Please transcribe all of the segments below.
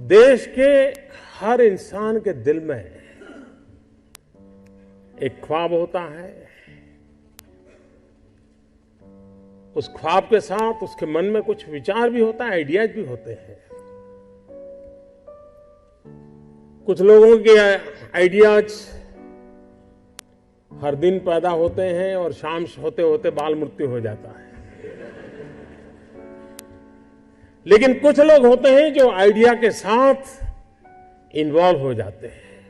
देश के हर इंसान के दिल में एक ख्वाब होता है। उस ख्वाब के साथ उसके मन में कुछ विचार भी होता है, आइडियाज भी होते हैं। कुछ लोगों के आइडियाज हर दिन पैदा होते हैं और शाम होते होते बाल मृत्यु हो जाता है। लेकिन कुछ लोग होते हैं जो आइडिया के साथ इन्वॉल्व हो जाते हैं,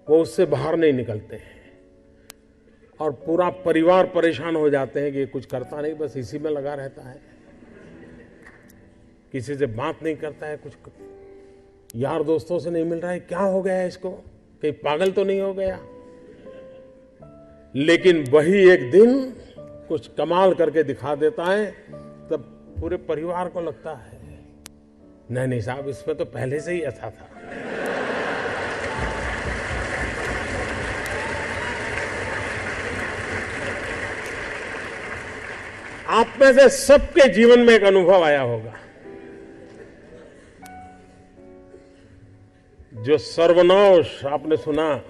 वो उससे बाहर नहीं निकलते हैं और पूरा परिवार परेशान हो जाते हैं कि ये कुछ करता नहीं, बस इसी में लगा रहता है, किसी से बात नहीं करता है, कुछ यार दोस्तों से नहीं मिल रहा है, क्या हो गया है इसको, कहीं पागल तो नहीं हो गया। लेकिन वही एक दिन कुछ कमाल करके दिखा देता है, तब पूरे परिवार को लगता है नहीं साहब, इसमें तो पहले से ही ऐसा था। आप में से सबके जीवन में एक अनुभव आया होगा, जो सर्वनाश आपने सुना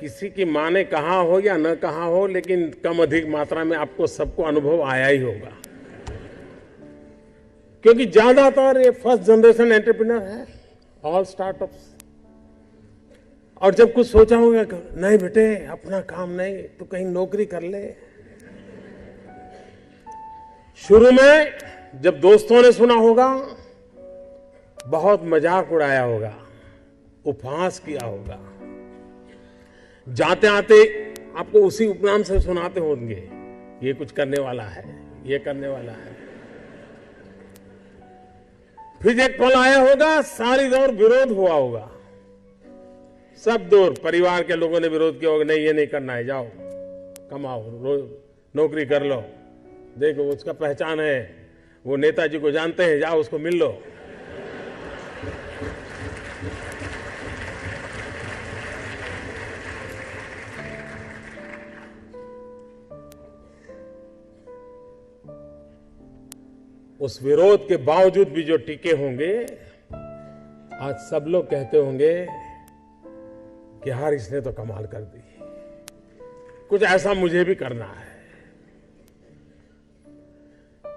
किसी की मां ने कहा हो या न कहा हो, लेकिन कम अधिक मात्रा में आपको सबको अनुभव आया ही होगा, क्योंकि ज्यादातर ये फर्स्ट जनरेशन एंटरप्रेन्योर है, ऑल स्टार्टअप्स। और जब कुछ सोचा होगा, नहीं बेटे अपना काम नहीं, तो कहीं नौकरी कर ले। शुरू में जब दोस्तों ने सुना होगा, बहुत मजाक उड़ाया होगा, उपहास किया होगा, जाते आते आपको उसी उपनाम से सुनाते होंगे, ये कुछ करने वाला है, ये करने वाला है। फिर एक पल आया होगा, सारी दौर विरोध हुआ होगा, सब दौर परिवार के लोगों ने विरोध किया होगा, नहीं ये नहीं करना है, जाओ कमाओ, नौकरी कर लो, देखो उसका पहचान है, वो नेताजी को जानते हैं, जाओ उसको मिल लो। उस विरोध के बावजूद भी जो टिके होंगे, आज सब लोग कहते होंगे कि यार इसने तो कमाल कर दी, कुछ ऐसा मुझे भी करना है।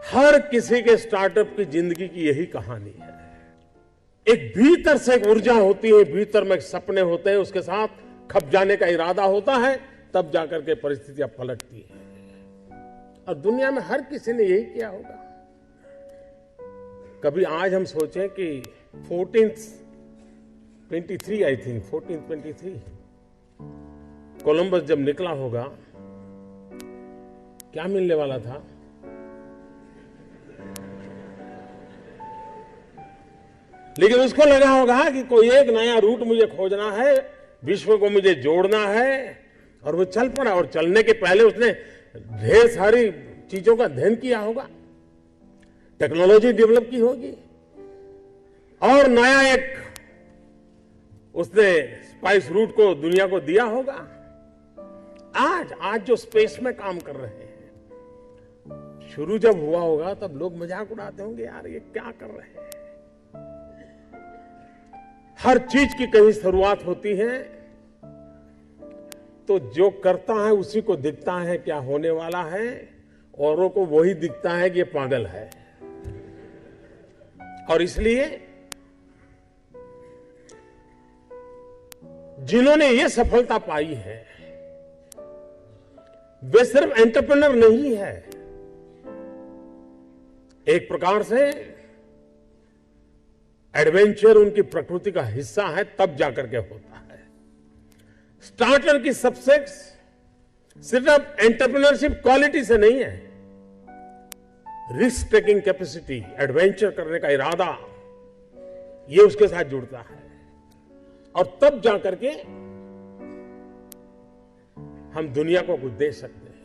हर किसी के स्टार्टअप की जिंदगी की यही कहानी है। एक भीतर से एक ऊर्जा होती है, भीतर में सपने होते हैं, उसके साथ खप जाने का इरादा होता है, तब जाकर के परिस्थितियां पलटती हैं। और दुनिया में हर किसी ने यही किया होगा। कभी आज हम सोचें कि 1423 आई थिंक 1423 कोलंबस जब निकला होगा, क्या मिलने वाला था? लेकिन उसको लगा होगा कि कोई एक नया रूट मुझे खोजना है, विश्व को मुझे जोड़ना है, और वो चल पड़ा। और चलने के पहले उसने ढेर सारी चीजों का अध्ययन किया होगा, टेक्नोलॉजी डेवलप की होगी, और नया एक उसने स्पाइस रूट को दुनिया को दिया होगा। आज जो स्पेस में काम कर रहे हैं, शुरू जब हुआ होगा तब लोग मजाक उड़ाते होंगे, यार ये क्या कर रहे हैं। हर चीज की कहीं शुरुआत होती है, तो जो करता है उसी को दिखता है क्या होने वाला है, औरों को वही दिखता है कि ये पागल है। और इसलिए जिन्होंने ये सफलता पाई है, वे सिर्फ एंटरप्रेन्योर नहीं है, एक प्रकार से एडवेंचर उनकी प्रकृति का हिस्सा है, तब जाकर के होता है। स्टार्टर की सक्सेस सिर्फ एंटरप्रेन्योरशिप क्वालिटी से नहीं है, रिस्क टेकिंग कैपेसिटी, एडवेंचर करने का इरादा, ये उसके साथ जुड़ता है। और तब जाकर के हम दुनिया को कुछ दे सकते हैं।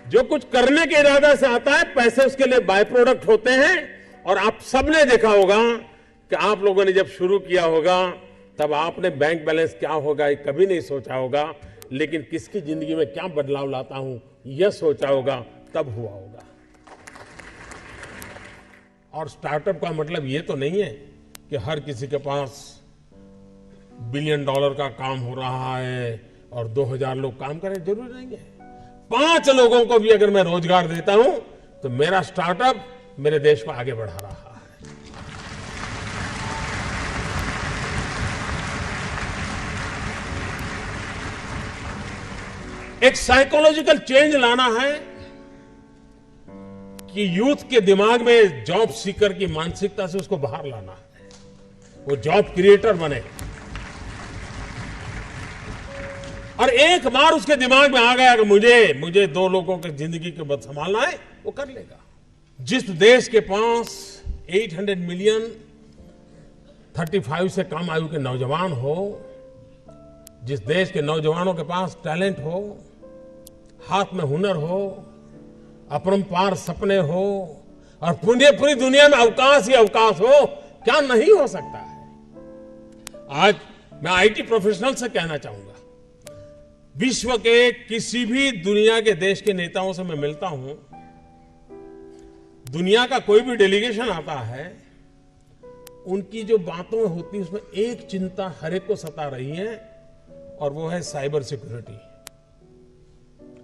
जो कुछ करने के इरादा से आता है, पैसे उसके लिए बाय प्रोडक्ट होते हैं। और आप सबने देखा होगा कि आप लोगों ने जब शुरू किया होगा, तब आपने बैंक बैलेंस क्या होगा ये कभी नहीं सोचा होगा, लेकिन किसकी जिंदगी में क्या बदलाव लाता हूं यह सोचा होगा, तब हुआ होगा। और स्टार्टअप का मतलब ये तो नहीं है कि हर किसी के पास $1 बिलियन का काम हो रहा है और 2000 लोग काम करें, जरूरी नहीं है। 5 लोगों को भी अगर मैं रोजगार देता हूं तो मेरा स्टार्टअप मेरे देश को आगे बढ़ा रहा है। एक साइकोलॉजिकल चेंज लाना है कि यूथ के दिमाग में जॉब सीकर की मानसिकता से उसको बाहर लाना है, वो जॉब क्रिएटर बने। और एक बार उसके दिमाग में आ गया कि मुझे 2 लोगों की जिंदगी को बद संभालना है, वो कर लेगा। जिस देश के पास 800 मिलियन 35 से कम आयु के नौजवान हो, जिस देश के नौजवानों के पास टैलेंट हो, हाथ में हुनर हो, अपरंपार सपने हो और पूरी दुनिया में अवकाश ही अवकाश हो, क्या नहीं हो सकता है। आज मैं आईटी प्रोफेशनल से कहना चाहूंगा, विश्व के किसी भी दुनिया के देश के नेताओं से मैं मिलता हूं, दुनिया का कोई भी डेलीगेशन आता है, उनकी जो बातों होती है उसमें एक चिंता हर एक को सता रही है और वो है साइबर सिक्योरिटी।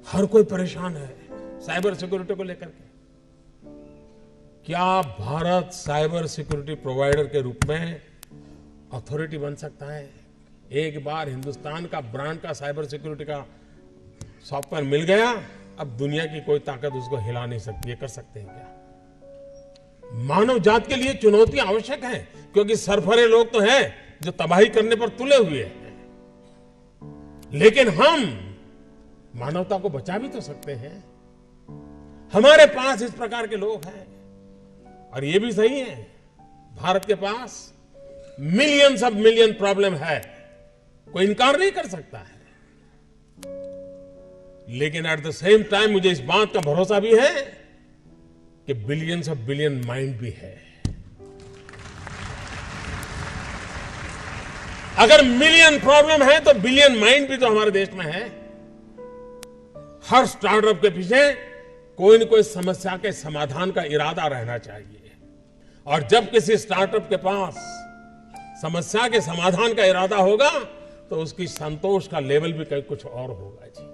हर कोई परेशान है साइबर सिक्योरिटी को लेकर के। क्या भारत साइबर सिक्योरिटी प्रोवाइडर के रूप में अथॉरिटी बन सकता है? एक बार हिंदुस्तान का ब्रांड का साइबर सिक्योरिटी का सॉफ्टवेयर मिल गया, अब दुनिया की कोई ताकत उसको हिला नहीं सकती। ये कर सकते हैं क्या? मानव जात के लिए चुनौती आवश्यक है, क्योंकि सरफरे लोग तो हैं जो तबाही करने पर तुले हुए हैं, लेकिन हम मानवता को बचा भी तो सकते हैं। हमारे पास इस प्रकार के लोग हैं। और ये भी सही है, भारत के पास मिलियंस ऑफ मिलियन प्रॉब्लम है, कोई इनकार नहीं कर सकता है। लेकिन एट द सेम टाइम मुझे इस बात का भरोसा भी है कि बिलियंस ऑफ बिलियन माइंड भी है। अगर मिलियन प्रॉब्लम है तो बिलियन माइंड भी तो हमारे देश में है। हर स्टार्टअप के पीछे कोई न कोई समस्या के समाधान का इरादा रहना चाहिए, और जब किसी स्टार्टअप के पास समस्या के समाधान का इरादा होगा तो उसकी संतोष का लेवल भी कहीं कुछ और होगा जी।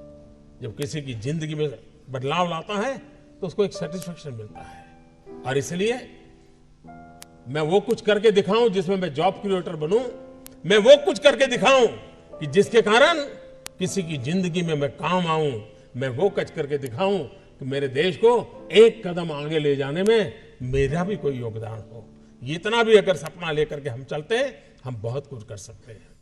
जब किसी की जिंदगी में बदलाव लाता है तो उसको एक सेटिस्फेक्शन मिलता है। और इसलिए मैं वो कुछ करके दिखाऊं जिसमें मैं जॉब क्रिएटर बनूं, मैं वो कुछ करके दिखाऊं कि जिसके कारण किसी की जिंदगी में मैं काम आऊं, मैं वो कुछ करके दिखाऊं कि मेरे देश को एक कदम आगे ले जाने में मेरा भी कोई योगदान हो। इतना भी अगर सपना लेकर के हम चलते हैं, हम बहुत कुछ कर सकते हैं।